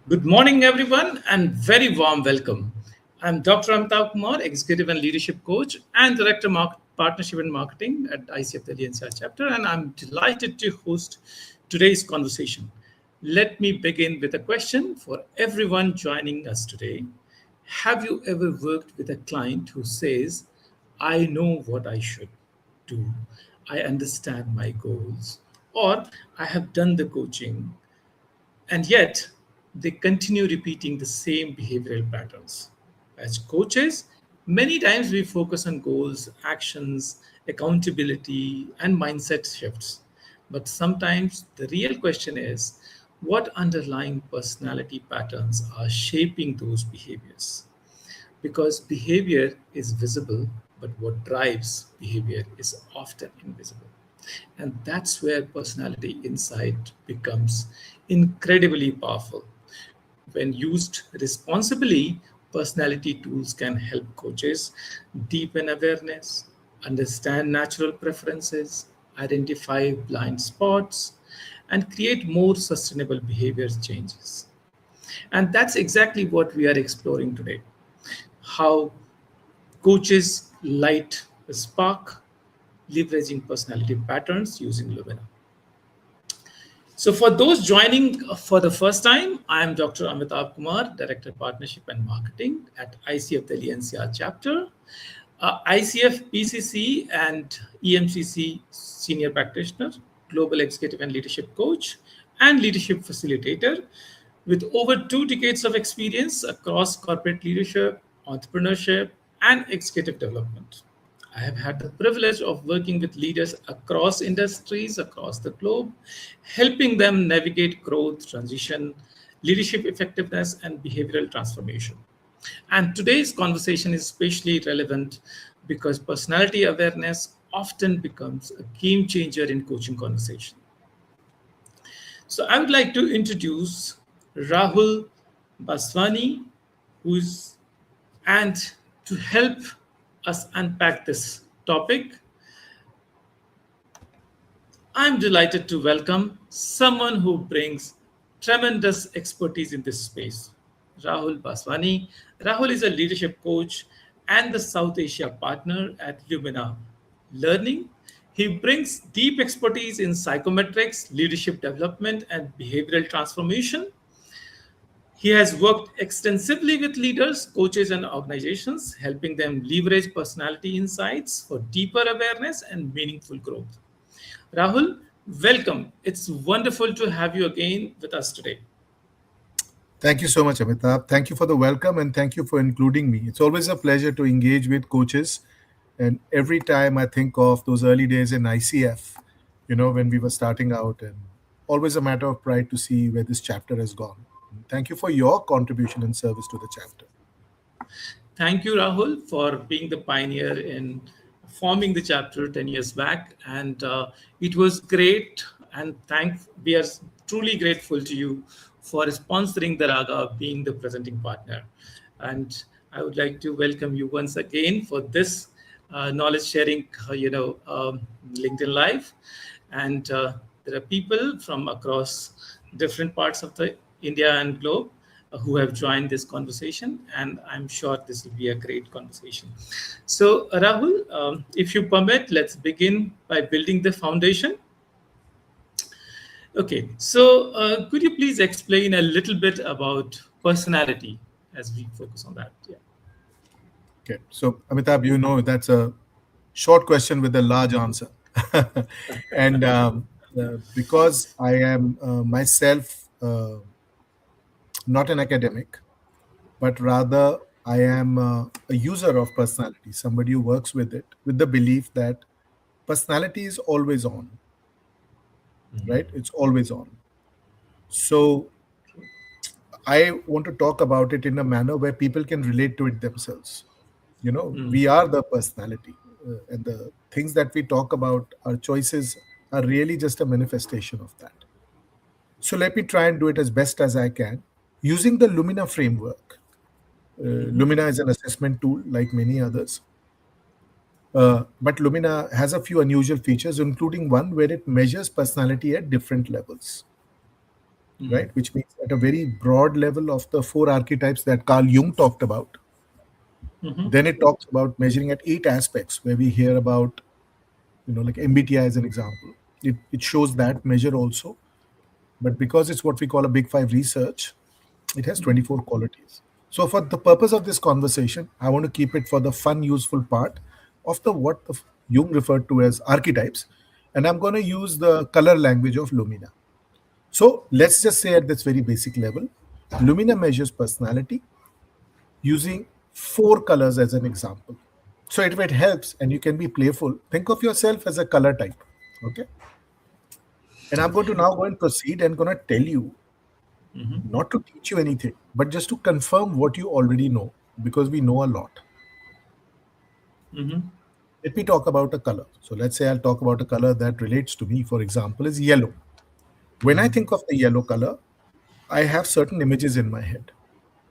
Good morning, everyone, and very warm welcome. I'm Dr. Amitabh Kumar, Executive and Leadership Coach and Director Partnership and Marketing at ICF Delhi NCR chapter, and I'm delighted to host today's conversation. Let me begin with a question for everyone joining us today. Have you ever worked with a client who says, I know what I should do, I understand my goals, or I have done the coaching, and yet, they continue repeating the same behavioral patterns. As coaches, many times we focus on goals, actions, accountability, and mindset shifts. But sometimes the real question is what underlying personality patterns are shaping those behaviors? Because behavior is visible, but what drives behavior is often invisible. And that's where personality insight becomes incredibly powerful. When used responsibly, personality tools can help coaches deepen awareness, understand natural preferences, identify blind spots, and create more sustainable behavior changes. And that's exactly what we are exploring today. How coaches light a spark, leveraging personality patterns using Lumina. So, for those joining for the first time, I am Dr. Amitabh Kumar, Director Partnership and Marketing at ICF Delhi NCR chapter, ICF PCC and EMCC Senior Practitioner, Global Executive and Leadership Coach, and Leadership Facilitator with over 2 decades of experience across corporate leadership, entrepreneurship, and executive development. I have had the privilege of working with leaders across industries across the globe, helping them navigate growth, transition, leadership effectiveness, and behavioral transformation. And today's conversation is especially relevant because personality awareness often becomes a game changer in coaching conversation. So I would like to introduce Rahul Baswani, who's and to help us unpack this topic, I'm delighted to welcome someone who brings tremendous expertise in this space, Rahul Baswani. Rahul is a leadership coach and the South Asia partner at Lumina Learning. He brings deep expertise in psychometrics, leadership development, and behavioral transformation. He has worked extensively with leaders, coaches, and organizations, helping them leverage personality insights for deeper awareness and meaningful growth. Rahul, welcome. It's wonderful to have you again with us today. Thank you so much, Amitabh. Thank you for the welcome and thank you for including me. It's always a pleasure to engage with coaches. And every time I think of those early days in ICF, when we were starting out, and always a matter of pride to see where this chapter has gone. Thank you for your contribution and service to the chapter. Thank you, Rahul, for being the pioneer in forming the chapter 10 years back. And it was great. And we are truly grateful to you for sponsoring the Raga, being the presenting partner. And I would like to welcome you once again for this knowledge sharing, LinkedIn Live. And there are people from across different parts of the India and globe who have joined this conversation, and I'm sure this will be a great conversation. So, Rahul, if you permit, let's begin by building the foundation. Okay, so could you please explain a little bit about personality as we focus on that? Yeah. Okay. So, Amitabh, that's a short question with a large answer. and because I am myself not an academic, but rather I am a user of personality, somebody who works with it, with the belief that personality is always on, right? It's always on. So I want to talk about it in a manner where people can relate to it themselves. We are the personality, and the things that we talk about, our choices, are really just a manifestation of that. So let me try and do it as best as I can using the Lumina framework. Lumina is an assessment tool like many others. But Lumina has a few unusual features, including one where it measures personality at different levels. right? Which means at a very broad level of the four archetypes that Carl Jung talked about. Then it talks about measuring at 8 aspects, where we hear about, like MBTI as an example. It shows that measure also, but because it's what we call a Big Five research, it has 24 qualities. So, for the purpose of this conversation, I want to keep it for the fun, useful part of the what the Jung referred to as archetypes, and I'm going to use the color language of Lumina. So, let's just say at this very basic level, Lumina measures personality using four colors as an example. So, if it helps and you can be playful, think of yourself as a color type. Okay. And I'm going to now go and proceed and going to tell you, not to teach you anything, but just to confirm what you already know, because we know a lot. Let me talk about a color. So let's say I'll talk about a color that relates to me, for example, is yellow. When I think of the yellow color, I have certain images in my head.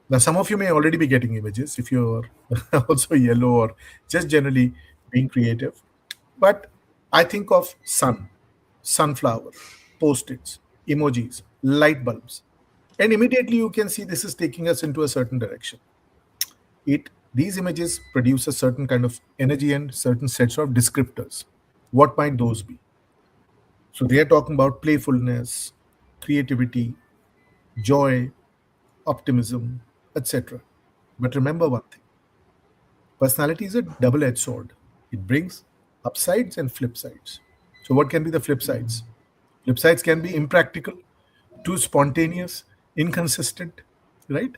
Now, some of you may already be getting images if you're also yellow or just generally being creative. But I think of sun, sunflower, post-its, emojis, light bulbs. And immediately you can see this is taking us into a certain direction. These images produce a certain kind of energy and certain sets of descriptors. What might those be? So they are talking about playfulness, creativity, joy, optimism, etc. But remember one thing: personality is a double edged sword. It brings upsides and flip sides. So, what can be the flip sides? Flip sides can be impractical, too spontaneous, inconsistent, right?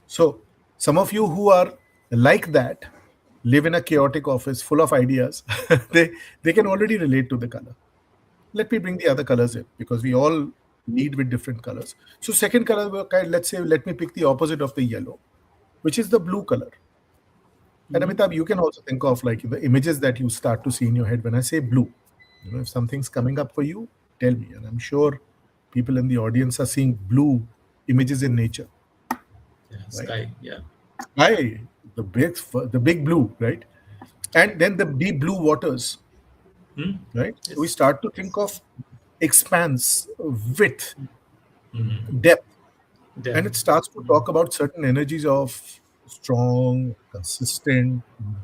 So, some of you who are like that live in a chaotic office full of ideas. they they can already relate to the color. Let me bring the other colors in, because we all lead with different colors. So, second color, let's say, let me pick the opposite of the yellow, which is the blue color. And Amitabh, you can also think of like the images that you start to see in your head when I say blue. If something's coming up for you, tell me. And I'm sure people in the audience are seeing blue images in nature, Yeah, right? sky. Yeah. Sky, the big blue, right? And then the deep blue waters, right? So we Yes. start to think of expanse, width, depth, and Them. it starts to talk about certain energies of strong, consistent,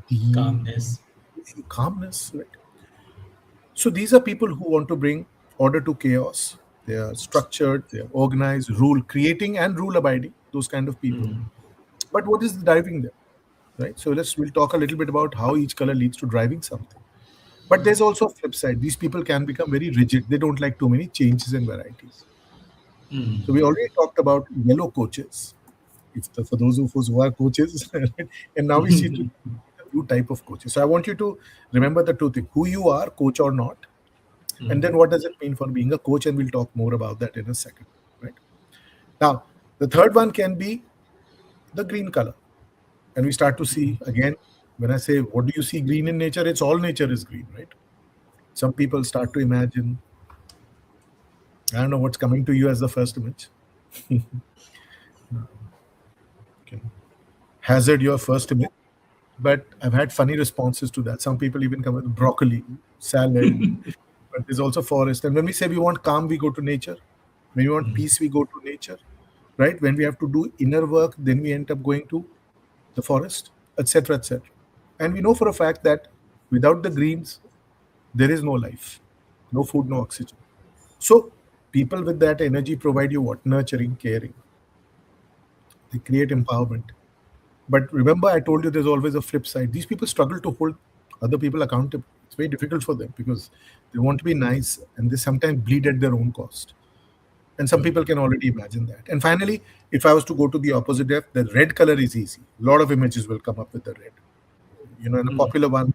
deep, Calmness. calmness, right? So these are people who want to bring order to chaos. They are structured, they are organized, rule creating and rule abiding, those kind of people. But what is driving them? Right? So we'll talk a little bit about how each color leads to driving something. But there's also a flip side. These people can become very rigid. They don't like too many changes and varieties. So we already talked about yellow coaches, for those of us who are coaches, and now we see to a new type of coaches. So I want you to remember the two things: who you are, coach or not, and then what does it mean for being a coach, and we'll talk more about that in a second, right? Now, the third one can be the green color, and we start to see again, when I say what do you see green in nature, it's all nature is green, right? Some people start to imagine, I don't know what's coming to you as the first image. Okay. Hazard your first image, but I've had funny responses to that. Some people even come with broccoli, salad, but there's also forest. And when we say we want calm, we go to nature. When we want peace, we go to nature, right? When we have to do inner work, then we end up going to the forest, etc., etc. And we know for a fact that without the greens, there is no life, no food, no oxygen. So people with that energy provide you what? Nurturing, caring. They create empowerment. But remember, I told you there's always a flip side. These people struggle to hold other people accountable. It's very difficult for them because they want to be nice and they sometimes bleed at their own cost. And some people can already imagine that. And finally, if I was to go to the opposite depth, the red color is easy. A lot of images will come up with the red. And a popular one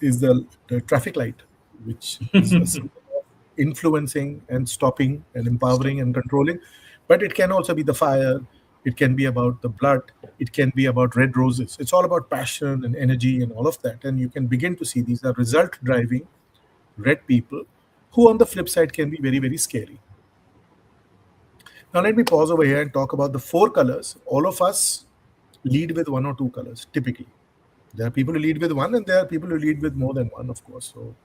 is the traffic light, which is a symbol of influencing and stopping and Stop. empowering and controlling. But it can also be the fire. It can be about the blood. It can be about red roses. It's all about passion and energy and all of that. And you can begin to see these are result driving red people who, on the flip side, can be very, very scary. Now, let me pause over here and talk about the four colors. All of us lead with one or two colors, typically. There are people who lead with one, and there are people who lead with more than one, of course. So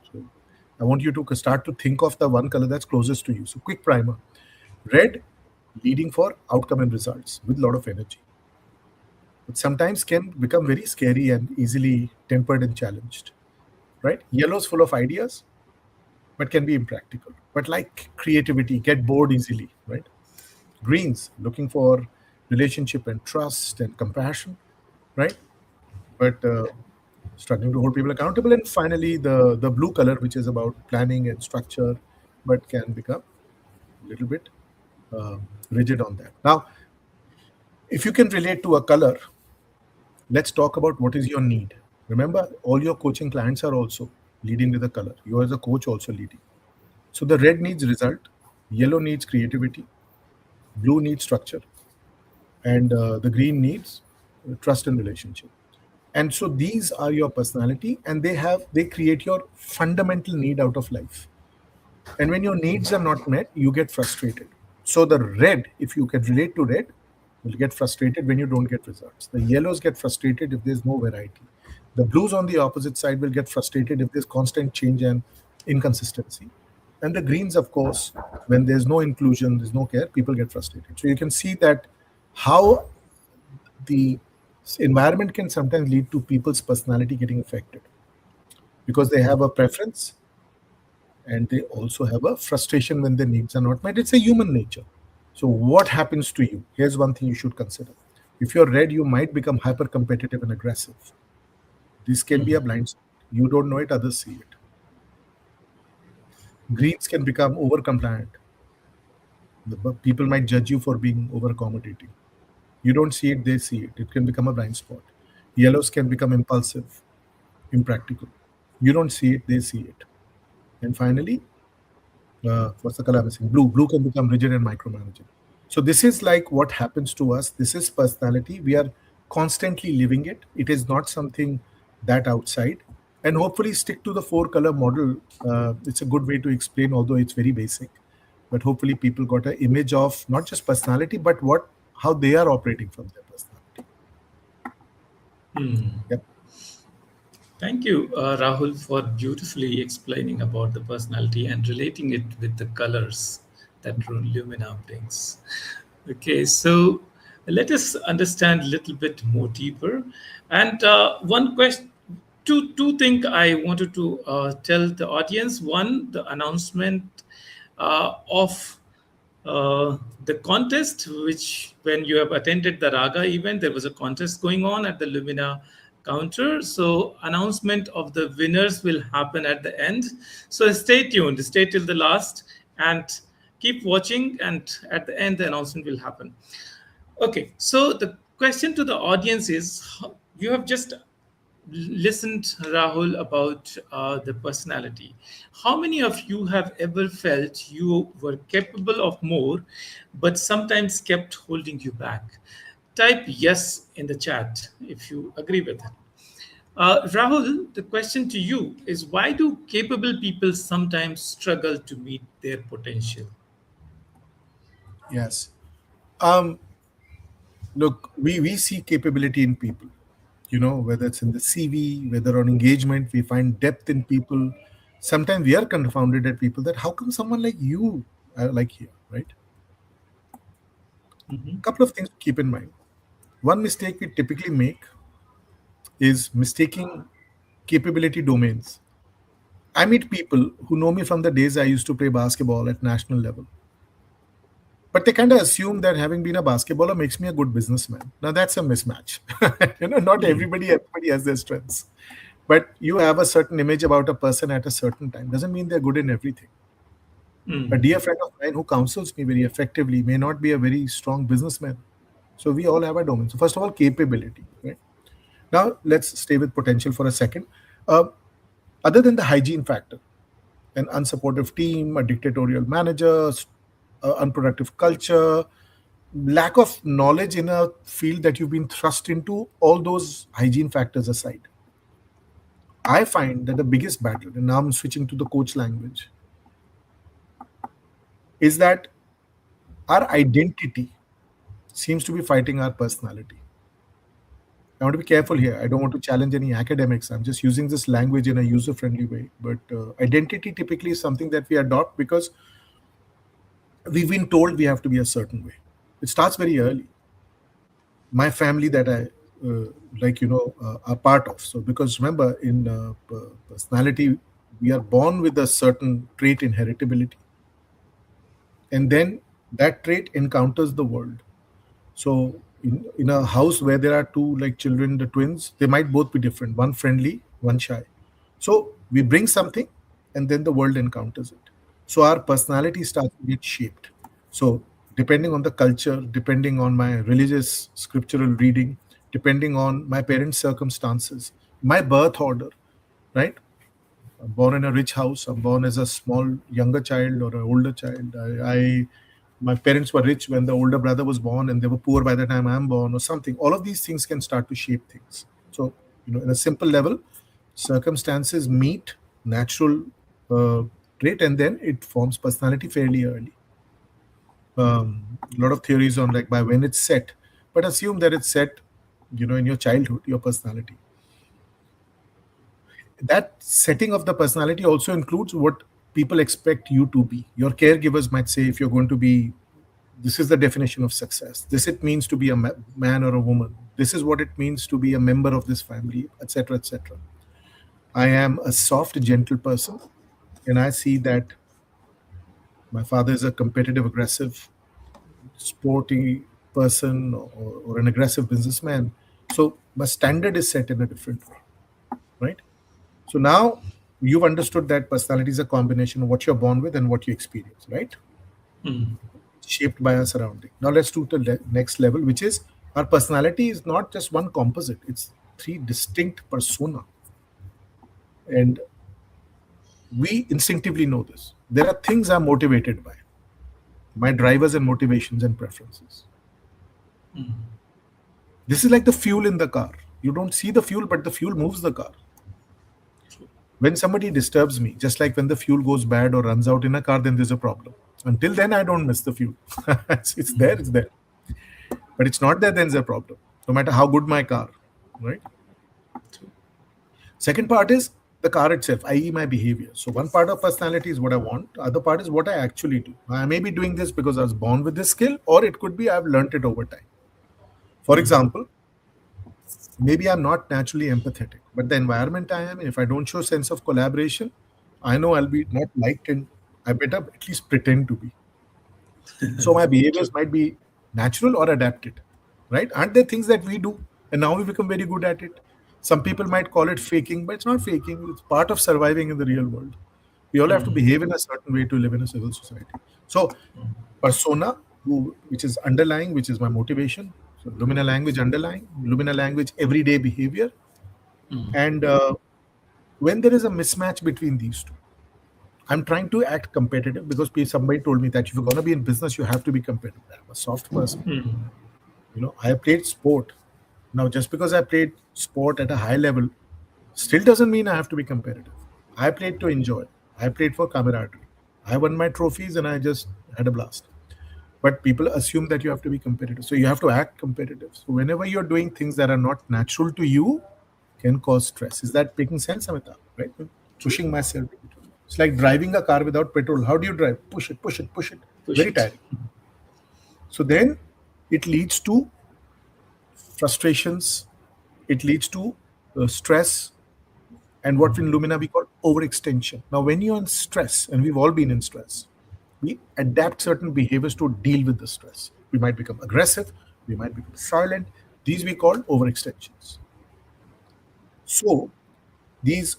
I want you to start to think of the one color that's closest to you. So, quick primer. Red, leading for outcome and results with a lot of energy, but sometimes can become very scary and easily tempered and challenged. Right? Yellow's full of ideas, but can be impractical. But like creativity, get bored easily. Right? Greens, looking for relationship and trust and compassion. Right? But struggling to hold people accountable. And finally, the blue color, which is about planning and structure, but can become a little bit rigid on that. Now, if you can relate to a color, let's talk about what is your need. Remember, all your coaching clients are also leading with a color. You as a coach also leading. So the red needs result, yellow needs creativity, blue needs structure, and the green needs trust and relationship. And so these are your personality, and they create your fundamental need out of life. And when your needs are not met, you get frustrated. So the red, if you can relate to red, will get frustrated when you don't get results. The yellows get frustrated if there's no variety. The blues on the opposite side will get frustrated if there's constant change and inconsistency. And the greens, of course, when there's no inclusion, there's no care, people get frustrated. So you can see that how the environment can sometimes lead to people's personality getting affected because they have a preference and they also have a frustration when their needs are not met. It's a human nature. So, what happens to you? Here's one thing you should consider. If you're red, you might become hyper competitive and aggressive. This can be a blind spot. You don't know it, others see it. Greens can become over compliant. People might judge you for being over accommodating. You don't see it, they see it. It can become a blind spot. Yellows can become impulsive, impractical. You don't see it, they see it. And finally, what's the color missing? Blue. Blue can become rigid and micromanaging. So this is like what happens to us. This is personality. We are constantly living it. It is not something that outside. And hopefully stick to the four color model. It's a good way to explain, although it's very basic. But hopefully people got an image of not just personality, but how they are operating from their personality. Yep. Thank you, Rahul, for beautifully explaining about the personality and relating it with the colors that Lumina brings. Okay, so let us understand a little bit more deeper. And one question, two things I wanted to tell the audience. One, the announcement of the contest, which when you have attended the Raga event, there was a contest going on at the Lumina counter. So announcement of the winners will happen at the end. So stay tuned, stay till the last, and keep watching. And at the end, the announcement will happen. Okay, so the question to the audience is: you have just listened, Rahul, about the personality. How many of you have ever felt you were capable of more, but sometimes kept holding you back? Type yes in the chat if you agree with it. Rahul, the question to you is, why do capable people sometimes struggle to meet their potential? Yes. Look, we see capability in people, whether it's in the CV, whether on engagement, we find depth in people. Sometimes we are confounded at people that how come someone like you like here, right? Couple of things to keep in mind. One mistake we typically make is mistaking capability domains. I meet people who know me from the days I used to play basketball at national level. But they kind of assume that having been a basketballer makes me a good businessman. Now that's a mismatch. Not everybody has their strengths. But you have a certain image about a person at a certain time. Doesn't mean they're good in everything. A dear friend of mine who counsels me very effectively may not be a very strong businessman. So we all have a domain. So first of all, capability. Right? Now let's stay with potential for a second. Uh, Other than the hygiene factor, an unsupportive team, a dictatorial manager, unproductive culture, lack of knowledge in a field that you've been thrust into, all those hygiene factors aside, I find that the biggest battle, and now I'm switching to the coach language, is that our identity seems to be fighting our personality. I want to be careful here. I don't want to challenge any academics. I'm just using this language in a user friendly way. But identity typically is something that we adopt because we've been told we have to be a certain way. It starts very early. My family that I are part of. So because remember, in personality, we are born with a certain trait inheritability, and then that trait encounters the world. So in a house where there are two like children, the twins, they might both be different. One friendly, one shy. So we bring something, and then the world encounters it. So our personality starts to get shaped. So depending on the culture, depending on my religious scriptural reading, depending on my parents' circumstances, my birth order, right? I'm born in a rich house. I'm born as a small younger child or an older child. My parents were rich when the older brother was born, and they were poor by the time I'm born, or something. All of these things can start to shape things. So, in a simple level, circumstances meet natural uh, trait, and then it forms personality fairly early. A lot of theories on like by when it's set, but assume that it's set, in your childhood, your personality. That setting of the personality also includes what people expect you to be. Your caregivers might say, if you're going to be, this is the definition of success, this it means to be a man or a woman, this is what it means to be a member of this family, etc., etc. I am a soft gentle person, and I see that my father is a competitive aggressive sporty person, or an aggressive businessman. So my standard is set in a different way, right? So now you've understood that personality is a combination of what you're born with and what you experience, right? Shaped by our surrounding. Now let's do the next level, which is our personality is not just one composite; it's three distinct persona, and we instinctively know this. There are things I'm motivated by, my drivers and motivations and preferences. This is like the fuel in the car. You don't see the fuel, but the fuel moves the car. When somebody disturbs me, just like when the fuel goes bad or runs out in a car, then there's a problem. Until then, I don't miss the fuel. It's there, it's there. But it's not there, then there's a problem. No matter how good my car, right? Second part is the car itself, i.e., my behavior. So one part of personality is what I want. The other part is what I actually do. I may be doing this because I was born with this skill, or it could be I've learned it over time. For example, maybe I'm not naturally empathetic, but the environment I am in, if I don't show sense of collaboration, I know I'll be not liked, and I better at least pretend to be. So my behaviors might be natural or adapted, right? Aren't there things that we do and now we become very good at it? Some people might call it faking, but it's not faking. It's part of surviving in the real world. We all have to behave in a certain way to live in a civil society. So persona, which is underlying, which is my motivation. So Lumina language underlying, Lumina language everyday behavior, and when there is a mismatch between these two, I'm trying to act competitive because somebody told me that if you're going to be in business, you have to be competitive. I'm a soft person. I played sport. Now, just because I played sport at a high level, still doesn't mean I have to be competitive. I played to enjoy. I played for camaraderie. I won my trophies and I just had a blast. But people assume that you have to be competitive. So you have to act competitive. So whenever you're doing things that are not natural to you, can cause stress. Is that making sense, Amitabh? Right? Pushing myself. It's like driving a car without petrol. How do you drive? Push it, push it, push it. Very tiring. So then it leads to frustrations. It leads to stress, and what in Lumina we call overextension. Now, when you're in stress, and we've all been in stress, we adapt certain behaviors to deal with the stress. We might become aggressive, we might become silent. These we call overextensions. So, these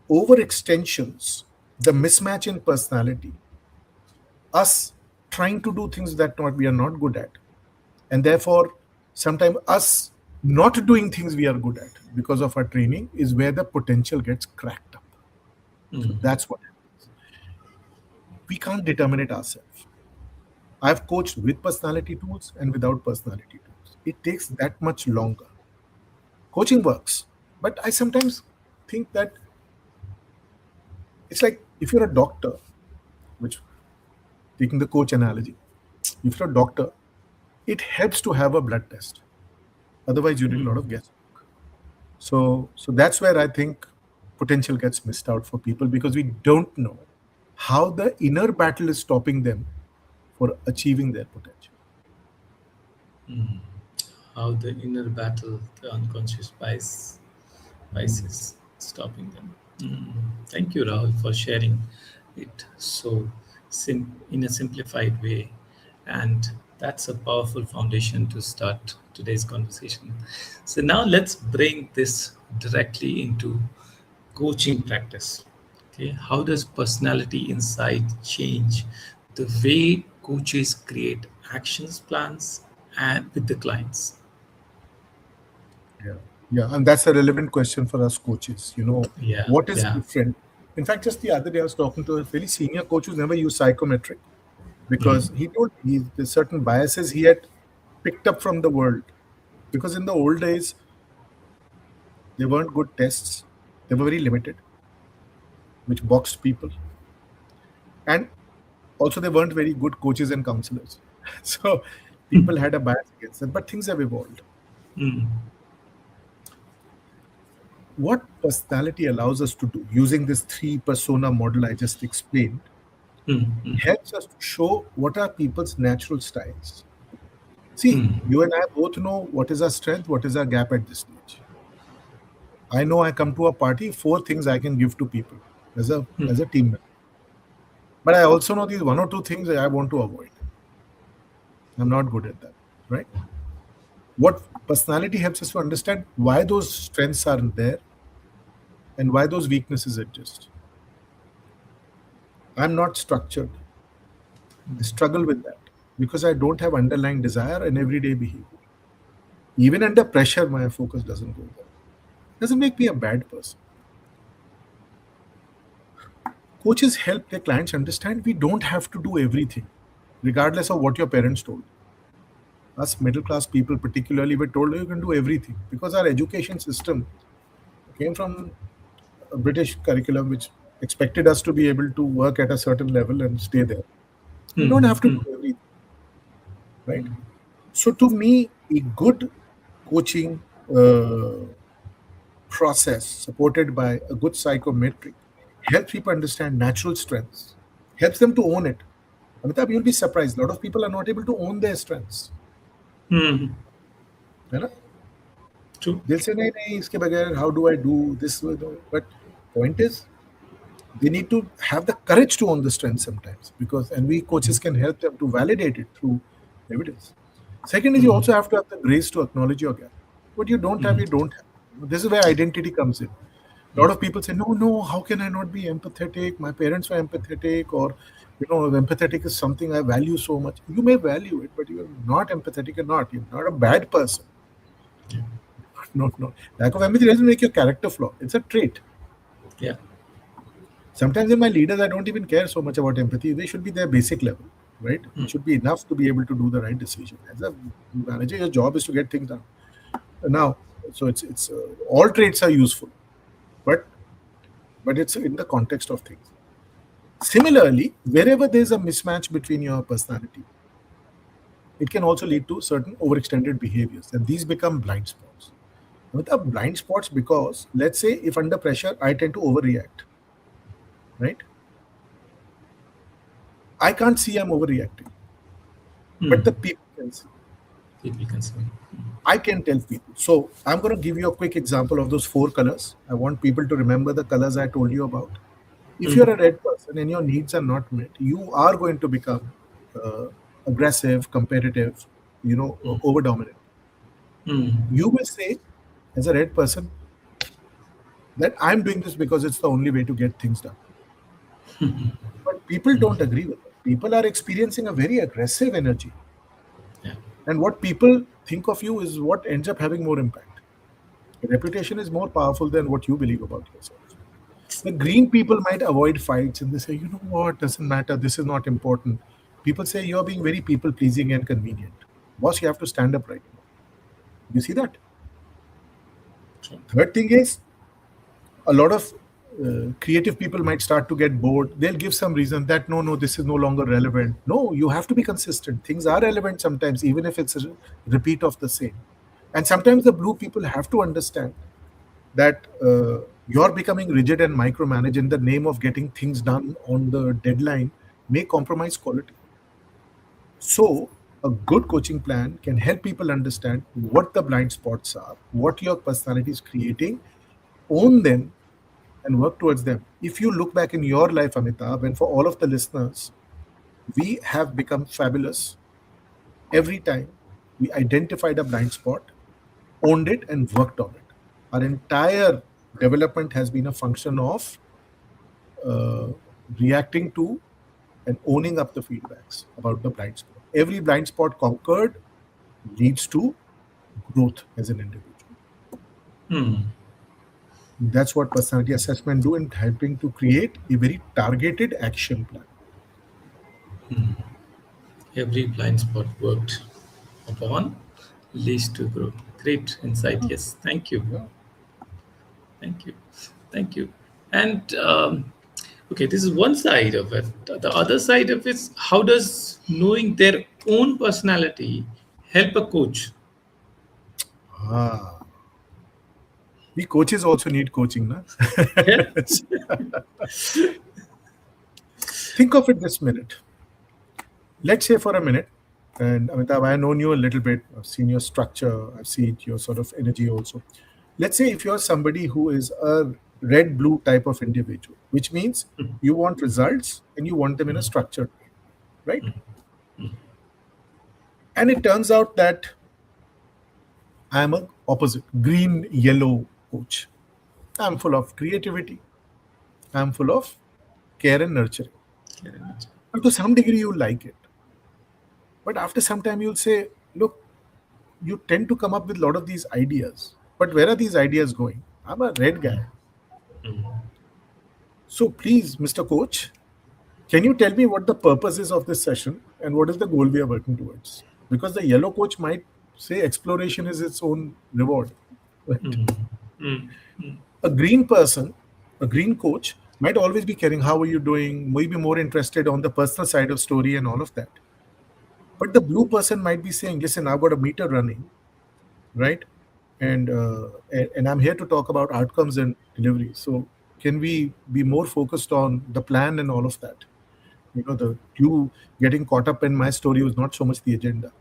overextensions, the mismatch in personality, us trying to do things that we are not good at, and therefore sometimes us not doing things we are good at because of our training is where the potential gets cracked up. So that's what happens. We can't determine it ourselves. I've coached with personality tools and without personality tools. It takes that much longer. Coaching works, but I sometimes think that it's like if you're a doctor, which taking the coach analogy, if you're a doctor, it helps to have a blood test. Otherwise, you're doing a lot of guesswork. So that's where I think potential gets missed out for people because we don't know how the inner battle is stopping them for achieving their potential. How the inner battle, the unconscious biases, stopping them. Mm. Thank you, Rahul, for sharing it so in a simplified way. And that's a powerful foundation to start today's conversation. So now let's bring this directly into coaching practice. Okay, how does personality insight change the way coaches create actions plans and with the clients? Yeah. Yeah. And that's a relevant question for us coaches. Yeah, What is yeah. different? In fact, just the other day, I was talking to a very senior coach who's never used psychometric because he told me there's certain biases he had picked up from the world. Because in the old days, there weren't good tests, they were very limited, which boxed people. And also, they weren't very good coaches and counselors. So people had a bias against them, but things have evolved. Mm, What personality allows us to do using this three persona model I just explained mm, mm, helps us to show what are people's natural styles. See, you and I both know what is our strength, what is our gap at this stage. I know I come to a party, four things I can give to people as a team member. But I also know these one or two things that I want to avoid. I'm not good at that, right? What personality helps us to understand why those strengths aren't there and why those weaknesses exist. I'm not structured. I struggle with that because I don't have underlying desire and everyday behavior. Even under pressure, my focus doesn't go there. Doesn't make me a bad person. Coaches help their clients understand we don't have to do everything, regardless of what your parents told. Us middle class people, particularly, were told you can do everything because our education system came from a British curriculum which expected us to be able to work at a certain level and stay there. You don't have to do everything, right? So, to me, a good coaching process supported by a good psychometric helps people understand natural strengths, helps them to own it. Amitabh, you'll be surprised. A lot of people are not able to own their strengths. mm. है ना? True. They'll say, नहीं, नहीं, इसके बगैर, how do I do this? But point is, they need to have the courage to own the strength sometimes and we coaches can help them to validate it through evidence. Second is you also have to have the grace to acknowledge your gap. What you don't have, you don't have. This is where identity comes in. A lot of people say, no, how can I not be empathetic? My parents were empathetic, or empathetic is something I value so much. You may value it, but you're not empathetic or not. You're not a bad person. No. Lack of empathy doesn't make your character flaw. It's a trait. Yeah. Sometimes in my leaders, I don't even care so much about empathy. They should be their basic level, right? It should be enough to be able to do the right decision. As a manager, your job is to get things done. Now, so it's all traits are useful, but it's in the context of things. Similarly, wherever there's a mismatch between your personality, it can also lead to certain overextended behaviors, and these become blind spots. With the blind spots, because let's say if under pressure, I tend to overreact, right? I can't see I'm overreacting, but the people can see. People can see. I can tell people. So I'm going to give you a quick example of those four colors. I want people to remember the colors I told you about. If you're a red person and your needs are not met, you are going to become aggressive, competitive, over dominant. You will say, as a red person, that I'm doing this because it's the only way to get things done. But people don't agree with it. People are experiencing a very aggressive energy. Yeah. And what people think of you is what ends up having more impact. Your reputation is more powerful than what you believe about yourself. The green people might avoid fights and they say, you know what, doesn't matter, this is not important. People say you're being very people pleasing and convenient. Boss, you have to stand up right now. You see that? True. Third thing is, a lot of creative people might start to get bored. They'll give some reason that no, this is no longer relevant. No, you have to be consistent. Things are relevant sometimes, even if it's a repeat of the same. And sometimes the blue people have to understand that you're becoming rigid and micromanage in the name of getting things done on the deadline may compromise quality. So, a good coaching plan can help people understand what the blind spots are, what your personality is creating, own them, and work towards them. If you look back in your life, Amitabh, and for all of the listeners, we have become fabulous every time we identified a blind spot, owned it, and worked on it. Our entire development has been a function of uh, reacting to and owning up the feedbacks about the blind spot. Every blind spot conquered leads to growth as an individual. That's what personality assessment do in helping to create a very targeted action plan. Every blind spot worked upon leads to growth. Great insight. Yeah, Yes. Thank you. yeah. Thank you. Thank you. And okay, this is one side of it. The other side of it is how does knowing their own personality help a coach? Ah, we coaches also need coaching, na? Yeah. Think of it this minute. Let's say for a minute, and Amitabh, I've known you a little bit. I've seen your structure. I've seen your sort of energy also. Let's say if you're somebody who is a red blue type of individual, which means you want results and you want them in a structured way, right? And it turns out that I'm a opposite green yellow coach. I'm full of creativity. I'm full of care and nurturing. Very much. And to some degree, you like it. But after some time, you'll say, look, you tend to come up with a lot of these ideas. But where are these ideas going? I'm a red guy. So please, Mr. Coach, can you tell me what the purpose is of this session and what is the goal we are working towards? Because the yellow coach might say exploration is its own reward. Right? A green person, a green coach, might always be caring how are you doing, maybe more interested on the personal side of story and all of that. But the blue person might be saying, listen, I've got a meter running, right? And I'm here to talk about outcomes and delivery. So can we be more focused on the plan and all of that? The you getting caught up in my story was not so much the agenda.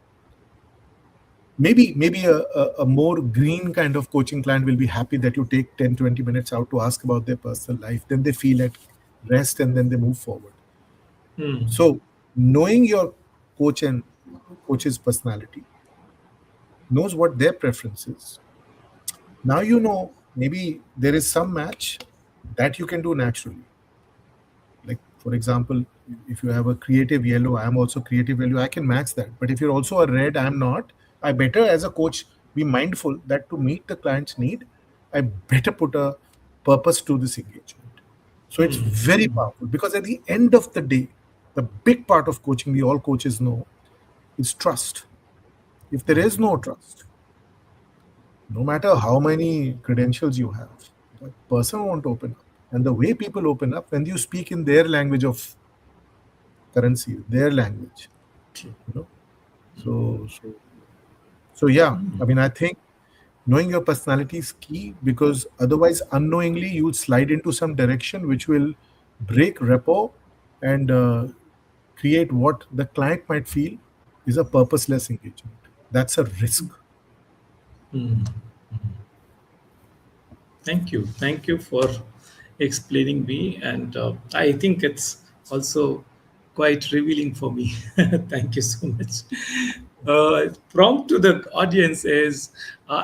Maybe a more green kind of coaching client will be happy that you take 10-20 minutes out to ask about their personal life. Then they feel at rest and then they move forward. So knowing your coach and coach's personality, knows what their preference is. Now maybe there is some match that you can do naturally. Like for example, if you have a creative yellow, I'm also creative yellow, I can match that. But if you're also a red, I'm not. I better as a coach be mindful that to meet the client's need, I better put a purpose to this engagement. So it's very powerful because at the end of the day, the big part of coaching we all coaches know is trust. If there is no trust, no matter how many credentials you have, the person won't open up. And the way people open up when you speak in their language of currency, their language, you know. So yeah. I mean, I think knowing your personality is key because otherwise, unknowingly, you'll slide into some direction which will break rapport and create what the client might feel is a purposeless engagement. That's a risk. Thank you. Thank you for explaining me. And I think it's also quite revealing for me. Thank you so much. Prompt to the audience is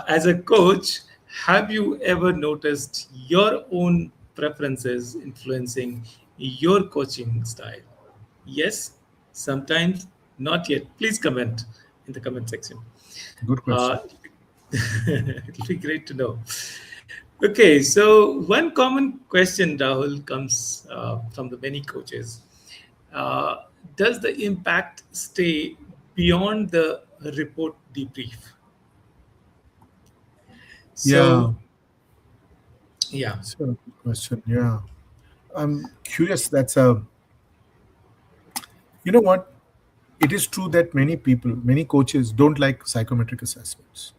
as a coach, have you ever noticed your own preferences influencing your coaching style? Yes, sometimes, not yet. Please comment in the comment section. Good question. Uh, it'll be great to know. Okay, so one common question, Rahul, comes from the many coaches. Uh, does the impact stay beyond the report debrief? Yeah, So, yeah. it's a good question. Yeah. I'm curious. That's a, you know what? It is true that many people, many coaches don't like psychometric assessments.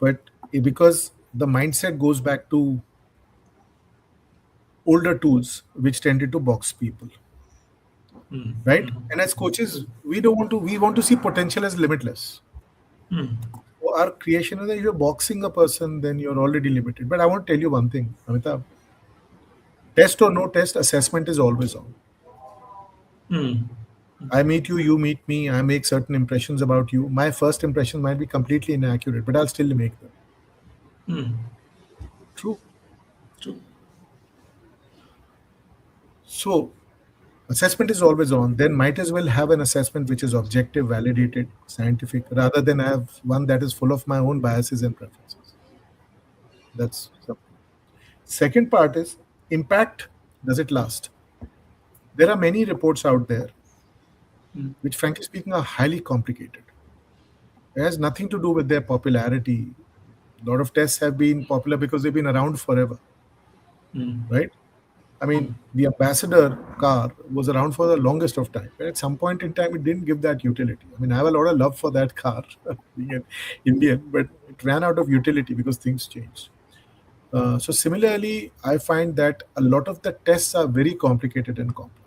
but because the mindset goes back to older tools which tended to box people, right? And as coaches, we want to see potential as limitless. So our creation is that if you're boxing a person, then you're already limited. But I want to tell you one thing, Amitabh. Test or no test, assessment is always on. I meet you, you meet me, I make certain impressions about you. My first impression might be completely inaccurate, but I'll still make them. True. True. So assessment is always on. Then might as well have an assessment which is objective, validated, scientific, rather than have one that is full of my own biases and preferences. That's something. Second part is impact. Does it last? There are many reports out there which, frankly speaking, are highly complicated. It has nothing to do with their popularity. A lot of tests have been popular because they've been around forever, right? I mean, the Ambassador car was around for the longest of time, but at some point in time, it didn't give that utility. I mean, I have a lot of love for that car, being an Indian, but it ran out of utility because things changed. So similarly, I find that a lot of the tests are very complicated and complex.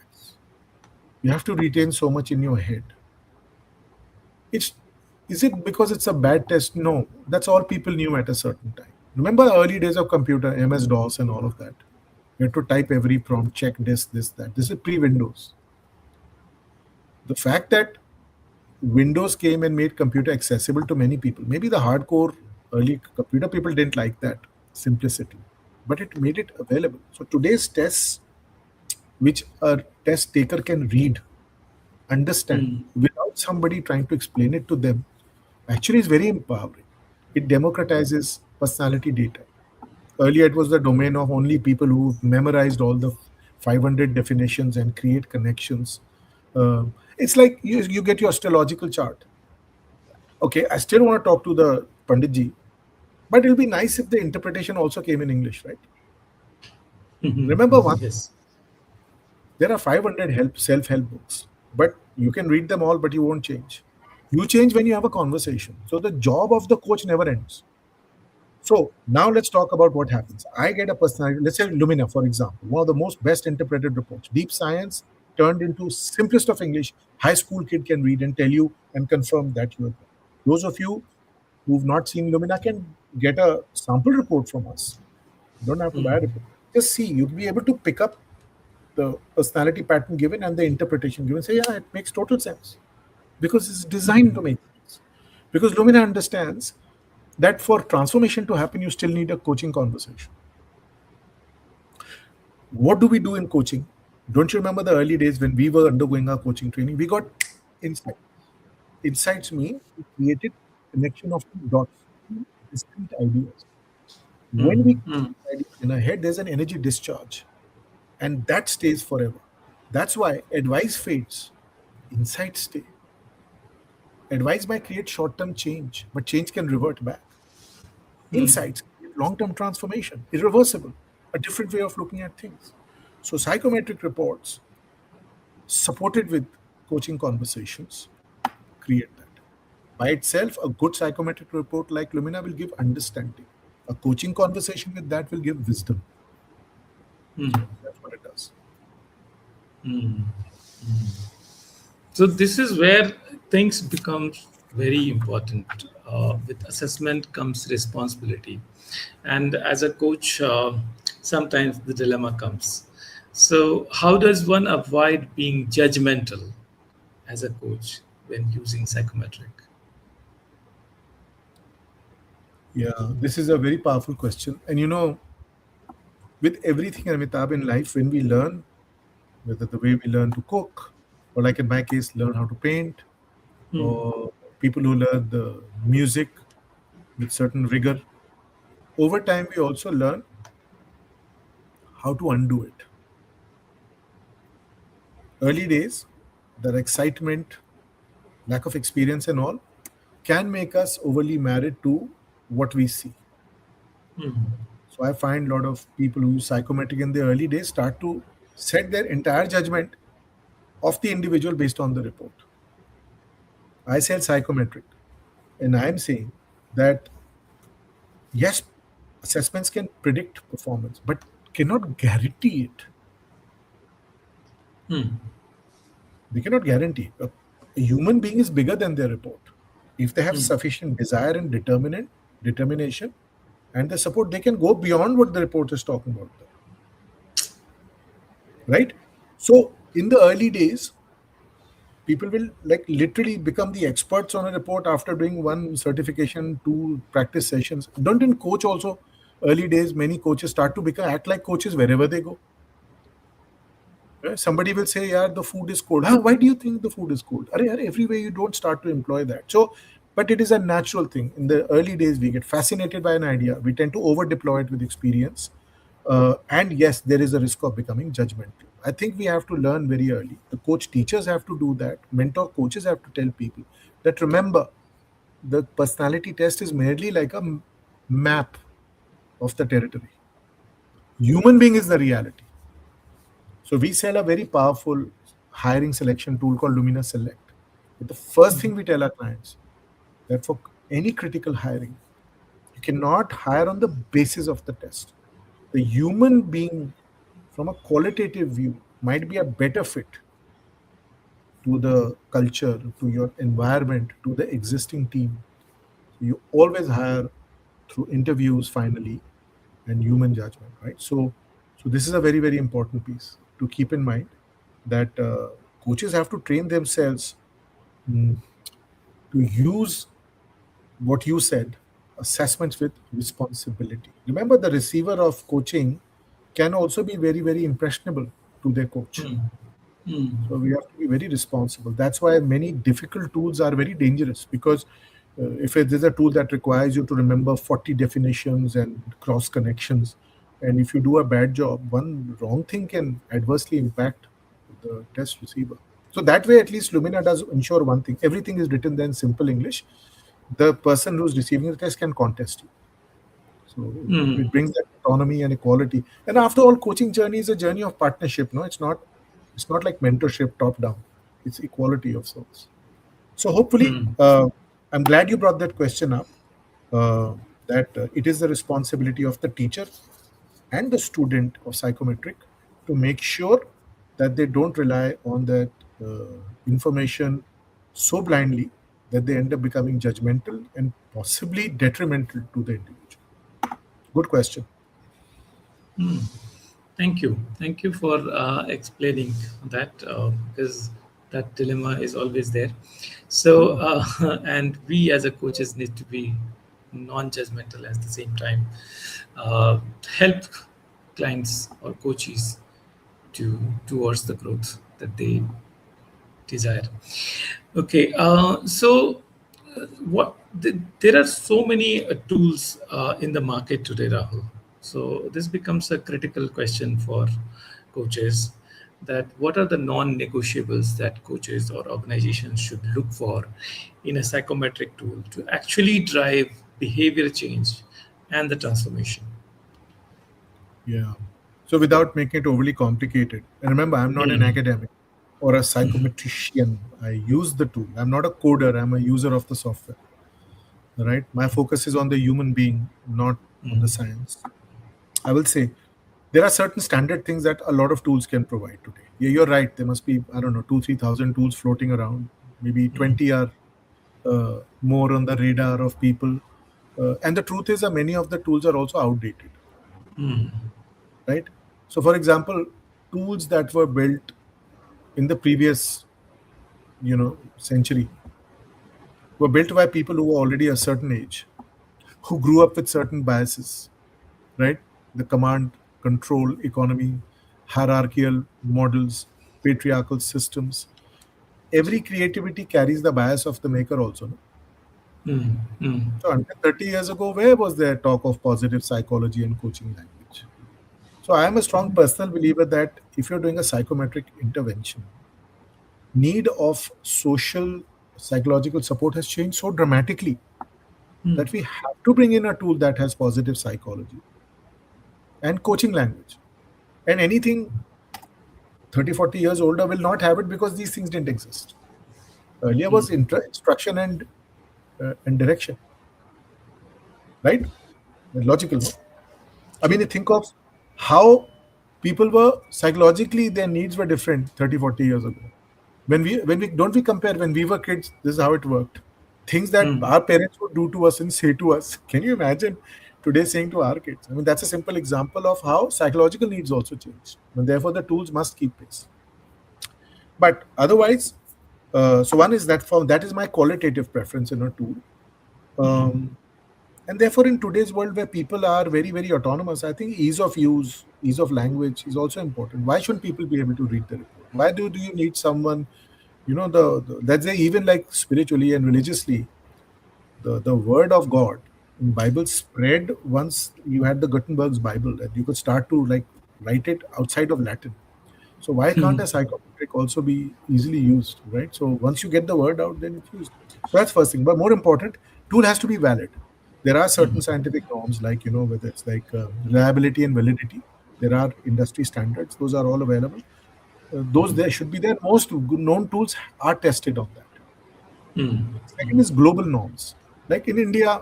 You have to retain so much in your head. It's is it because it's a bad test? No, that's all people knew at a certain time. Remember the early days of computer, MS DOS, and all of that. You had to type every prompt, check this, that. This is pre-Windows. The fact that Windows came and made computer accessible to many people. Maybe the hardcore early computer people didn't like that simplicity, but it made it available. So today's tests, which a test taker can read, understand, without somebody trying to explain it to them, actually is very empowering. It democratizes personality data. Earlier, it was the domain of only people who memorized all the 500 definitions and create connections. It's like you get your astrological chart. Okay, I still want to talk to the Panditji, but it'll be nice if the interpretation also came in English, right? Remember one, Yes. there are 500 self-help books, but you can read them all, but you won't change. You change when you have a conversation. So the job of the coach never ends. So now let's talk about what happens. I get a personality, let's say Lumina, for example, one of the most best interpreted reports. Deep science turned into simplest of English. High school kid can read and tell you and confirm that you are there. Those of you who've not seen Lumina can get a sample report from us. You don't have to buy a report. Just see, you'll be able to pick up the personality pattern given and the interpretation given. Say, yeah, it makes total sense because it's designed to make sense. Because Lumina understands that for transformation to happen, you still need a coaching conversation. What do we do in coaching? Don't you remember the early days when we were undergoing our coaching training? We got insight. Insights mean we created connection of dots, distinct ideas. When we create ideas in our head, there's an energy discharge, and that stays forever. That's why advice fades, insights stay. Advice might create short-term change, but change can revert back. Insights, long-term transformation, irreversible, a different way of looking at things. So psychometric reports, supported with coaching conversations, create that. By itself, a good psychometric report like Lumina will give understanding. A coaching conversation with that will give wisdom. That's what it does. So this is where things become very important. With assessment comes responsibility, and as a coach, sometimes the dilemma comes. So how does one avoid being judgmental as a coach when using psychometric? Yeah, this is a very powerful question. And with everything, Amitabh, in life, when we learn, whether the way we learn to cook, or like in my case, learn how to paint, or people who learn the music with certain rigor, over time we also learn how to undo it. Early days, the excitement, lack of experience, and all can make us overly married to what we see. So I find a lot of people who use psychometric in the early days start to set their entire judgment of the individual based on the report. I said psychometric, and I'm saying that Yes, assessments can predict performance, but cannot guarantee it. They cannot guarantee. A human being is bigger than their report. If they have sufficient desire and determination, and the support, they can go beyond what the report is talking about, right? So in the early days, people will like literally become the experts on a report after doing one certification, two practice sessions. Don't in coach also, early days, many coaches start to become act like coaches wherever they go. Somebody will say, yeah, the food is cold. Why do you think the food is cold? Everywhere you don't start to employ that. So, but it is a natural thing. In the early days, we get fascinated by an idea. We tend to over deploy it with experience. And yes, there is a risk of becoming judgmental. I think we have to learn very early. The coach teachers have to do that. Mentor coaches have to tell people that remember, the personality test is merely like a map of the territory. Human being is the reality. So we sell a very powerful hiring selection tool called Lumina Select. But the first thing we tell our clients that for any critical hiring, you cannot hire on the basis of the test. The human being, from a qualitative view, might be a better fit to the culture, to your environment, to the existing team. You always hire through interviews finally and human judgment, right? So this is a very, very important piece to keep in mind that coaches have to train themselves to use what you said, assessments with responsibility. Remember, the receiver of coaching can also be very, very impressionable to their coach. So we have to be very responsible. That's why many difficult tools are very dangerous because if it is a tool that requires you to remember 40 definitions and cross connections, and if you do a bad job, one wrong thing can adversely impact the test receiver. So that way, at least Lumina does ensure one thing: everything is written there in simple English. The person who's receiving the test can contest you. So it brings that autonomy and equality. And after all, coaching journey is a journey of partnership. No, it's not. It's not like mentorship top down. It's equality of sorts. So hopefully, I'm glad you brought that question up. That it is the responsibility of the teacher and the student of psychometric to make sure that they don't rely on that information so blindly that they end up becoming judgmental and possibly detrimental to the individual. Good question. Thank you. Thank you for explaining that because that dilemma is always there. So, and we as a coaches need to be non-judgmental at the same time. Help clients or coaches to towards the growth that they desire. Okay, so there are so many tools in the market today, Rahul. So this becomes a critical question for coaches that what are the non-negotiables that coaches or organizations should look for in a psychometric tool to actually drive behavior change and the transformation. Yeah. So without making it overly complicated, and remember, I'm not an academic or a psychometrician. I use the tool. I'm not a coder. I'm a user of the software. Right. My focus is on the human being, not on the science. I will say there are certain standard things that a lot of tools can provide today. Yeah, you're right. There must be, I don't know, 2,000, 3,000 tools floating around. Maybe 20 are more on the radar of people. And the truth is that many of the tools are also outdated. Right. So, for example, tools that were built in the previous, century were built by people who were already a certain age, who grew up with certain biases, right? The command, control, economy, hierarchical models, patriarchal systems. Every creativity carries the bias of the maker also. No? So until 30 years ago, where was there talk of positive psychology and coaching language? So I am a strong personal believer that if you're doing a psychometric intervention, need of social psychological support has changed so dramatically that we have to bring in a tool that has positive psychology and coaching language. And anything 30, 40 years older will not have it because these things didn't exist. Earlier was instruction and direction, right? Logical, no? I mean, you think of how people were psychologically, their needs were different 30, 40 years ago. When we don't we compare when we were kids, this is how it worked. Things that Hmm. our parents would do to us and say to us. Can you imagine today saying to our kids? I mean, that's a simple example of how psychological needs also changed. And therefore, the tools must keep pace. But otherwise, so one is that for that is my qualitative preference in a tool. Um, and therefore, in today's world where people are very, very autonomous, I think ease of use, ease of language is also important. Why shouldn't people be able to read the report? Why do you need someone, let's say even like spiritually and religiously, the word of God in Bible spread once you had the Gutenberg's Bible and you could start to like write it outside of Latin. So why can't a psychometric also be easily used, right? So once you get the word out, then it's used. So that's first thing. But more important, tool has to be valid. There are certain scientific norms, like whether it's like reliability and validity. There are industry standards; those are all available. Those there should be there. Most known tools are tested on that. Second is global norms. Like in India,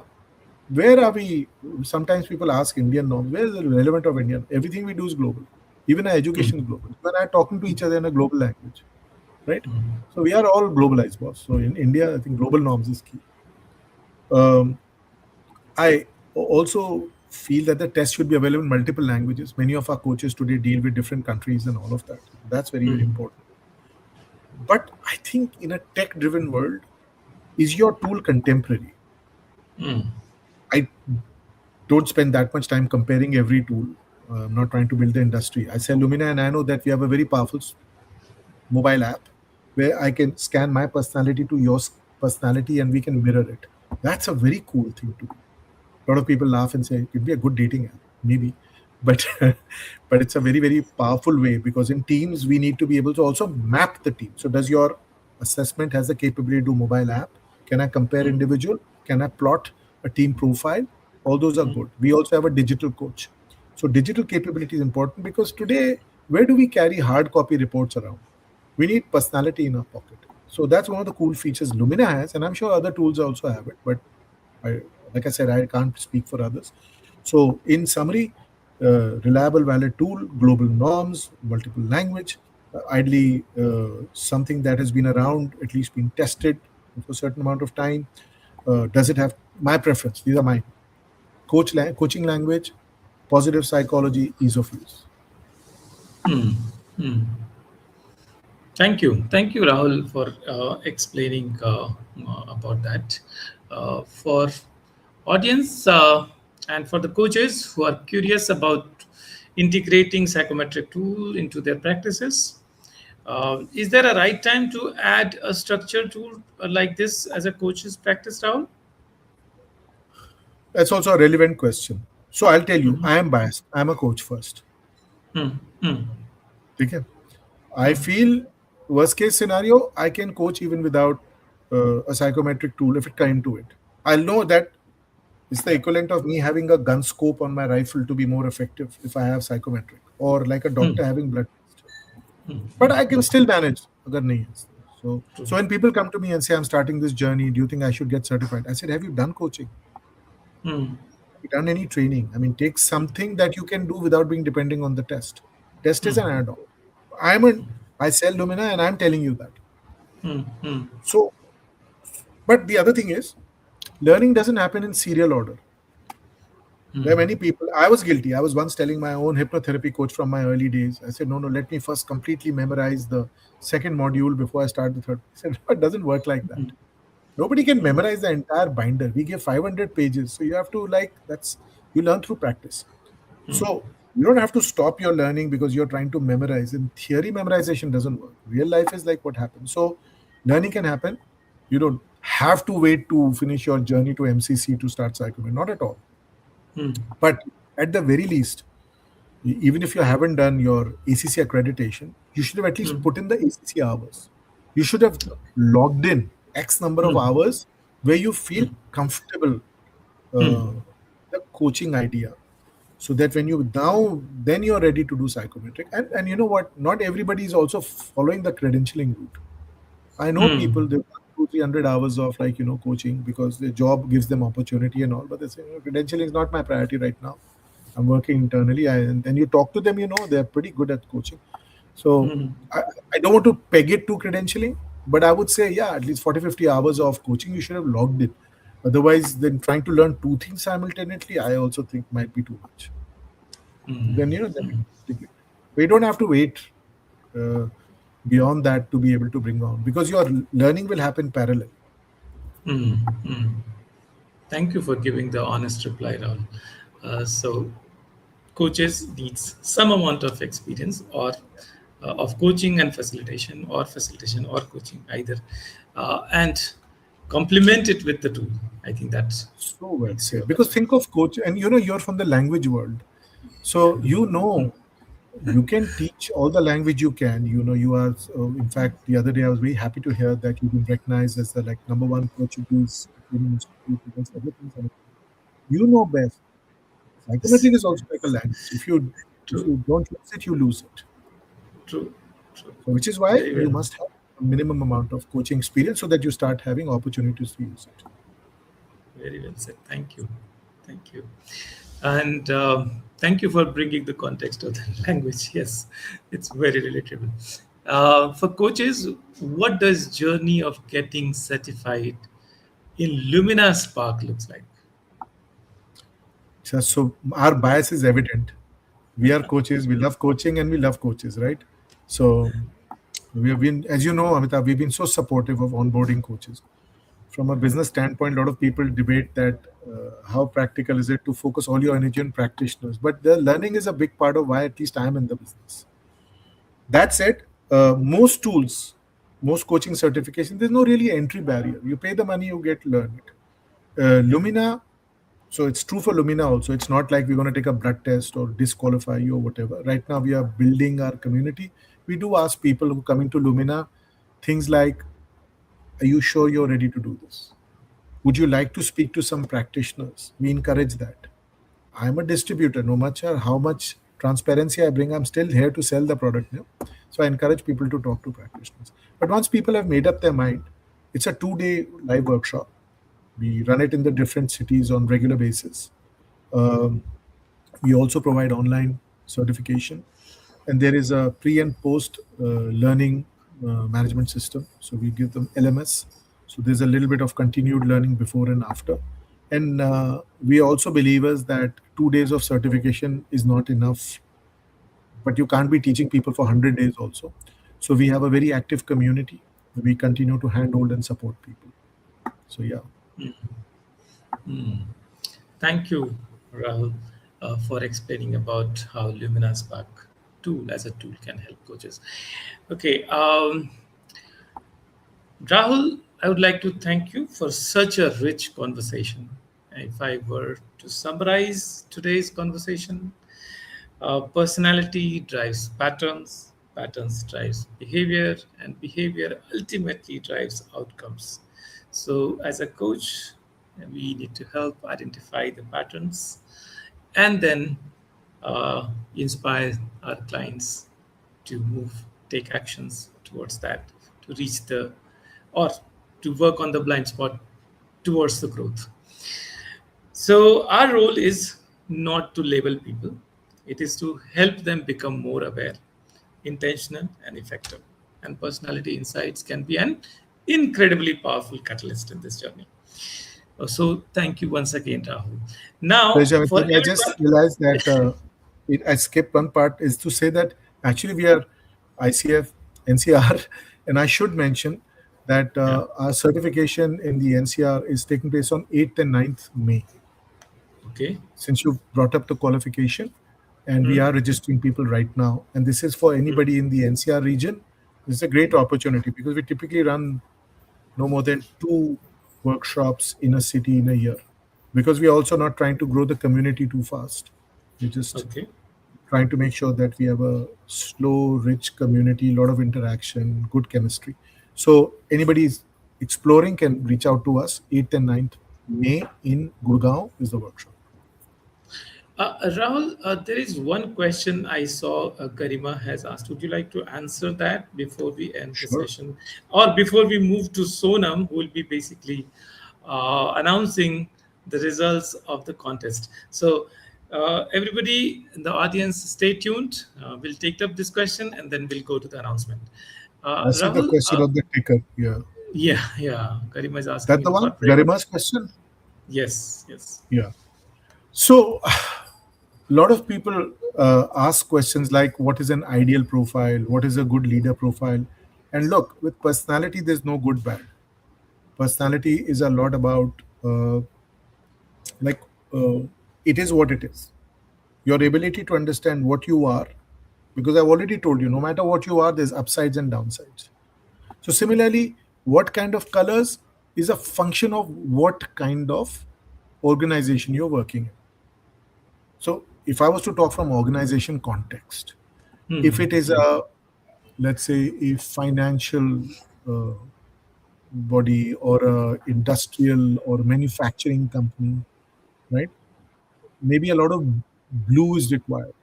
where are we? Sometimes people ask Indian norms. Where is the relevant of Indian? Everything we do is global. Even our education is global. When I talking to each other in a global language, right? So we are all globalized, boss. So in India, I think global norms is key. Um, I also feel that the test should be available in multiple languages. Many of our coaches today deal with different countries and all of that. That's very, very important. But I think in a tech-driven world, is your tool contemporary? I don't spend that much time comparing every tool. I'm not trying to build the industry. I sell Lumina, and I know that we have a very powerful mobile app where I can scan my personality to your personality and we can mirror it. That's a very cool thing to do. A lot of people laugh and say it could be a good dating app, maybe, but but it's a very, very powerful way, because in teams we need to be able to also map the team. So does your assessment has the capability to do mobile app? Can I compare individual? Can I plot a team profile? All those are good. We also have a digital coach. So digital capability is important, because today, where do we carry hard copy reports around? We need personality in our pocket. So that's one of the cool features Lumina has, and I'm sure other tools also have it. But I, like I said, I can't speak for others. So in summary, reliable, valid tool, global norms, multiple language, ideally something that has been around, at least been tested for a certain amount of time. Does it have my preference? These are mine. Coaching language, positive psychology, ease of use. Thank you, Rahul, for explaining about that. For audience and for the coaches who are curious about integrating psychometric tool into their practices, is there a right time to add a structured tool like this as a coach's practice, Rahul? That's also a relevant question. So I'll tell you, I am biased. I'm a coach first. Okay. I feel worst case scenario, I can coach even without a psychometric tool if it came to it. I'll know that it's the equivalent of me having a gun scope on my rifle to be more effective if I have psychometric, or like a doctor having blood test. But I can still manage. अगर नहीं है. So when people come to me and say, I'm starting this journey, do you think I should get certified? I said, have you done coaching? Have you done any training? I mean, take something that you can do without being depending on the test. Test is an add-on. I sell Lumina and I'm telling you that. So, but the other thing is, learning doesn't happen in serial order. There are many people. I was guilty. I was once telling my own hypnotherapy coach from my early days. I said, no, let me first completely memorize the second module before I start the third. He said, no, it doesn't work like that. Nobody can memorize the entire binder. We give 500 pages. So you have to you learn through practice. So you don't have to stop your learning because you're trying to memorize. In theory, memorization doesn't work. Real life is like what happens. So learning can happen. You don't have to wait to finish your journey to MCC to start psychometry. Not at all. But at the very least, even if you haven't done your ACC accreditation, you should have at least put in the ACC hours. You should have logged in X number of hours where you feel comfortable the coaching idea, so that when you then you're ready to do psychometric. And you know what? Not everybody is also following the credentialing route. I know people, they go through 200-300 hours of coaching because the job gives them opportunity and all. But they say, credentialing is not my priority right now. I'm working internally. And then you talk to them, they're pretty good at coaching. So Mm, I, I don't want to peg it to credentialing, but I would say, yeah, at least 40-50 hours of coaching you should have logged in. Otherwise, then trying to learn two things simultaneously, I also think might be too much. Then, then we don't have to wait uh, beyond that to be able to bring on, because your learning will happen parallel. mm, mm. Thank you for giving the honest reply, Rahul. So, coaches needs some amount of experience or of coaching and facilitation or coaching either, and complement it with the tool. I think that So well makes you a said. better. Because think of coach, and you're from the language world, so you can teach all the language you can. You are. In fact, the other day I was very happy to hear that you've been recognized as the like number one Portuguese training institute against everything. You know best. Yes. Psychometric is also like a language. If True, you don't use it, you lose it. true, true. So which is why Very you well. must have a minimum amount of coaching experience so that you start having opportunities to use it. Very well said. Thank you. Thank you. And thank you for bringing the context of the language. Yes, it's very relatable. For coaches, what does journey of getting certified in Lumina Spark looks like? So our bias is evident. We are coaches. We love coaching and we love coaches, right? So we have been, as you know, Amitabh, we've been so supportive of onboarding coaches. From a business standpoint, a lot of people debate that how practical is it to focus all your energy on practitioners. But the learning is a big part of why at least I'm in the business. That said, most tools, most coaching certification, there's no really entry barrier. You pay the money, you get learn it. Lumina, so it's true for Lumina also. It's not like we're going to take a blood test or disqualify you or whatever. Right now, we are building our community. We do ask people who come into Lumina things like, are you sure you're ready to do this? Would you like to speak to some practitioners? We encourage that. I'm a distributor. No matter how much transparency I bring, I'm still here to sell the product now. So I encourage people to talk to practitioners. But once people have made up their mind, it's a 2-day live workshop. We run it in the different cities on regular basis. Um, we also provide online certification, and there is a pre and post learning management system. So we give them LMS. So there's a little bit of continued learning before and after. And we also believers that 2 days of certification is not enough, but you can't be teaching people for 100 days also. So we have a very active community. We continue to handhold and support people. So yeah. Thank you, Rahul, for explaining about how Lumina Spark tool as a tool can help coaches. Okay, Rahul, I would like to thank you for such a rich conversation. If I were to summarize today's conversation, personality drives patterns, patterns drives behavior, and behavior ultimately drives outcomes. So, as a coach, we need to help identify the patterns and then inspire our clients to move, take actions towards that, to reach the, or to work on the blind spot towards the growth. So, our role is not to label people, it is to help them become more aware, intentional, and effective. And personality insights can be an incredibly powerful catalyst in this journey. So, thank you once again, Rahul. Now, Pleasure. for I just everyone, realized that I skipped one part is to say that actually we are ICF, NCR, and I should mention that yeah, our certification in the NCR is taking place on 8th and 9th May. okay. Since you brought up the qualification, and we Mm, are registering people right now, and this is for anybody in the NCR region. This is a great opportunity because we typically run no more than 2 workshops in a city in a year, because we are also not trying to grow the community too fast. We're just okay. trying to make sure that we have a slow, rich community, a lot of interaction, good chemistry. So anybody is exploring can reach out to us. 8th and 9th May in Gurgaon is the workshop. Rahul, there is one question I saw Garima has asked. Would you like to answer that before we end the Sure. session? Or before we move to Sonam, who will be basically announcing the results of the contest? So, everybody in the audience, stay tuned. We'll take up this question and then we'll go to the announcement. I see the Rahul, question on the ticker. Yeah. yeah, yeah. Garima is asking That the in one? corporate. Garima's question? Yes, yes. Yeah. So, a lot of people ask questions like, what is an ideal profile? What is a good leader profile? And look, with personality, there's no good bad. Personality is a lot about, uh, like, uh, it is what it is. Your ability to understand what you are, because I've already told you, no matter what you are, there's upsides and downsides. So, similarly, what kind of colors is a function of what kind of organization you're working in. So, if I was to talk from organization context, if it is a, let's say, a financial uh, body or a industrial or manufacturing company, right? Maybe a lot of blue is required.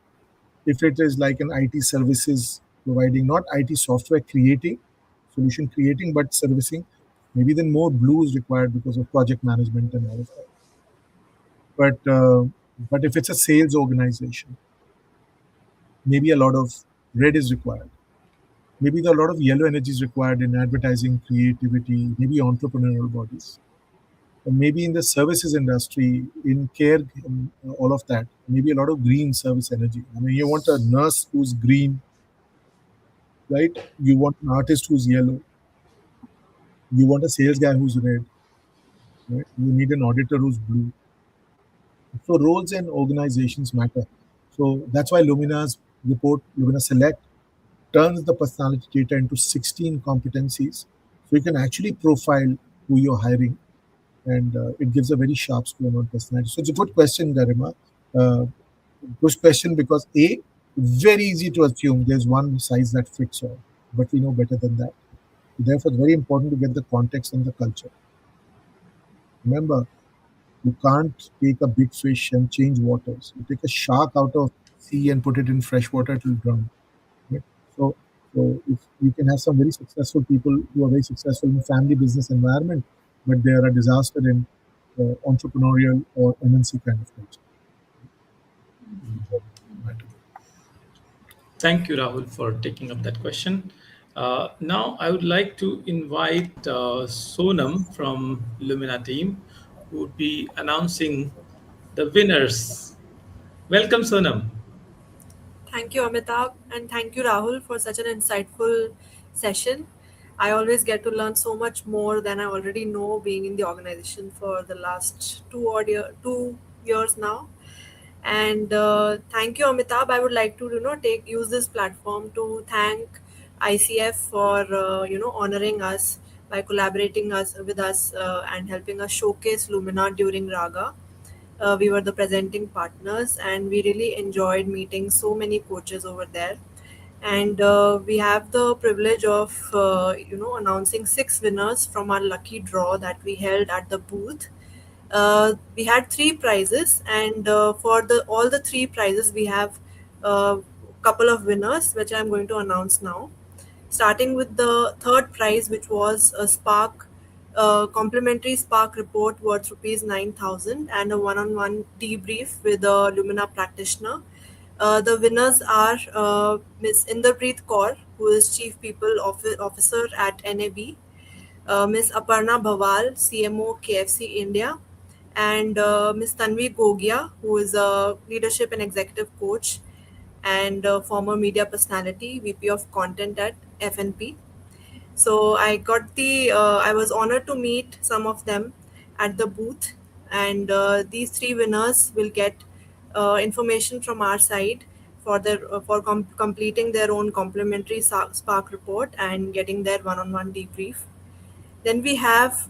If it is like an IT services providing, not IT software creating, solution creating, but servicing, maybe then more blue is required because of project management and all of that. But if it's a sales organization, maybe a lot of red is required. Maybe there are a lot of yellow energy is required in advertising, creativity, maybe entrepreneurial bodies. And maybe in the services industry, in care, all of that, maybe a lot of green service energy. I mean, you want a nurse who's green, right? You want an artist who's yellow. You want a sales guy who's red, right? You need an auditor who's blue. So roles and organizations matter. So that's why Lumina's report, Lumina Select, turns the personality data into 16 competencies. So you can actually profile who you're hiring, and it gives a very sharp score on personality. So it's a good question, Garima. Uh, good question because A, very easy to assume there's one size that fits all, but we know better than that. Therefore, it's very important to get the context and the culture. Remember, you can't take a big fish and change waters. You take a shark out of sea and put it in fresh water, it will drown. Right? So, so if you can have some very successful people who are very successful in family business environment, but they are a disaster in entrepreneurial or MNC kind of culture. Thank you, Rahul, for taking up that question. Now, I would like to invite Sonam from Lumina team, who would be announcing the winners. Welcome, Sonam. Thank you, Amitabh, and thank you, Rahul, for such an insightful session. I always get to learn so much more than I already know being in the organization for the last 2 years now. And thank you, Amitabh. I would like to take use this platform to thank ICF for honoring us by collaborating us with us and helping us showcase Lumina during Raga. We were the presenting partners, and we really enjoyed meeting so many coaches over there. And we have the privilege of announcing six winners from our lucky draw that we held at the booth. We had three prizes, and for the all the three prizes, we have a couple of winners, which I'm going to announce now. Starting with the third prize, which was a Spark, complimentary Spark report worth rupees 9,000 and a one-on-one debrief with a Lumina practitioner. The winners are Ms. Inderpreet Kaur, who is Chief People Officer at NAB, Ms. Aparna Bhaval, CMO KFC India, and Ms. Tanvi Gogia, who is a leadership and executive coach and former media personality, VP of content at FNP. So I was honored to meet some of them at the booth, and these three winners will get information from our side for completing their own complimentary Spark report and getting their one-on-one debrief. Then we have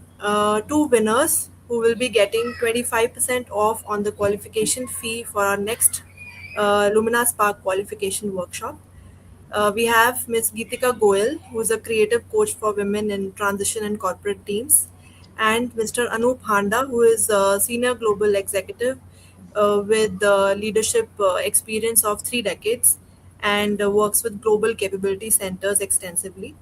two winners who will be getting 25% off on the qualification fee for our next Lumina Spark qualification workshop. We have Ms. Geetika Goyal, who is a creative coach for women in transition and corporate teams, and Mr. Anup Handa, who is a senior global executive with leadership experience of 3 decades and works with global capability centers extensively.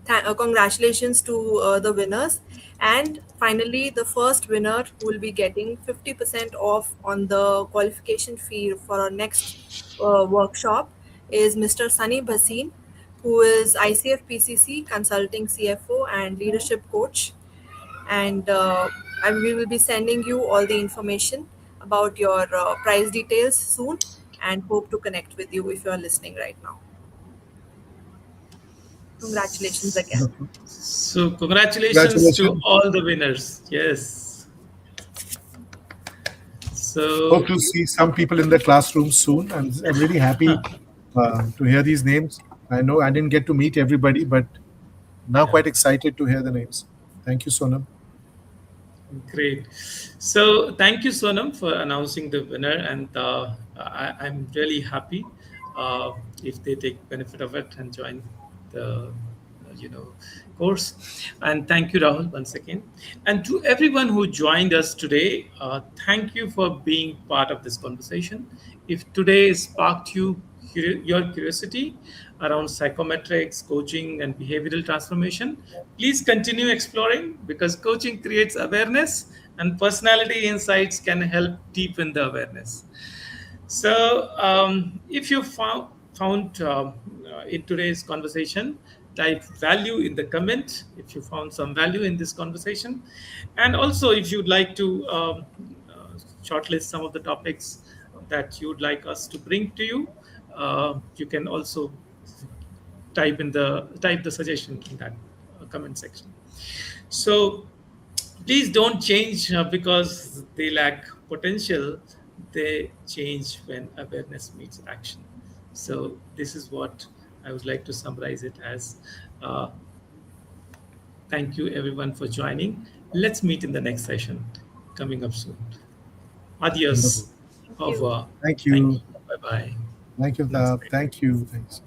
Congratulations to the winners. And finally, the first winner who will be getting 50% off on the qualification fee for our next workshop is Mr. Sunny Bhasin, who is ICF PCC Consulting CFO and Leadership Coach. And we will be sending you all the information about your price details soon, and hope to connect with you if you are listening right now. Congratulations again. Wonderful. So, congratulations to Congratulations. all the winners. Yes. Hope So, to see some people in the classroom soon. I'm really happy to hear these names. I know I didn't get to meet everybody, but now yeah. quite excited to hear the names. Thank you, Sonam. Great. So thank you, Sonam, for announcing the winner, and I'm really happy if they take benefit of it and join the course. And thank you, Rahul, once again. And to everyone who joined us today, thank you for being part of this conversation. If today sparked your curiosity around psychometrics, coaching, and behavioral transformation, please continue exploring, because coaching creates awareness and personality insights can help deepen the awareness. So, if you found in today's conversation, type value in the comment if you found some value in this conversation. And also, if you'd like to shortlist some of the topics that you'd like us to bring to you, you can also type the suggestion in that comment section. So please don't change because they lack potential. They change when awareness meets action. So this is what I would like to summarize it as. Uh, Thank you everyone for joining. Let's meet in the next session coming up soon. Wonderful. Adios. Thank Au you. revoir. Thank Thank you. you. Bye bye. Thank you, Tab. Namaste. Thank you. Thanks.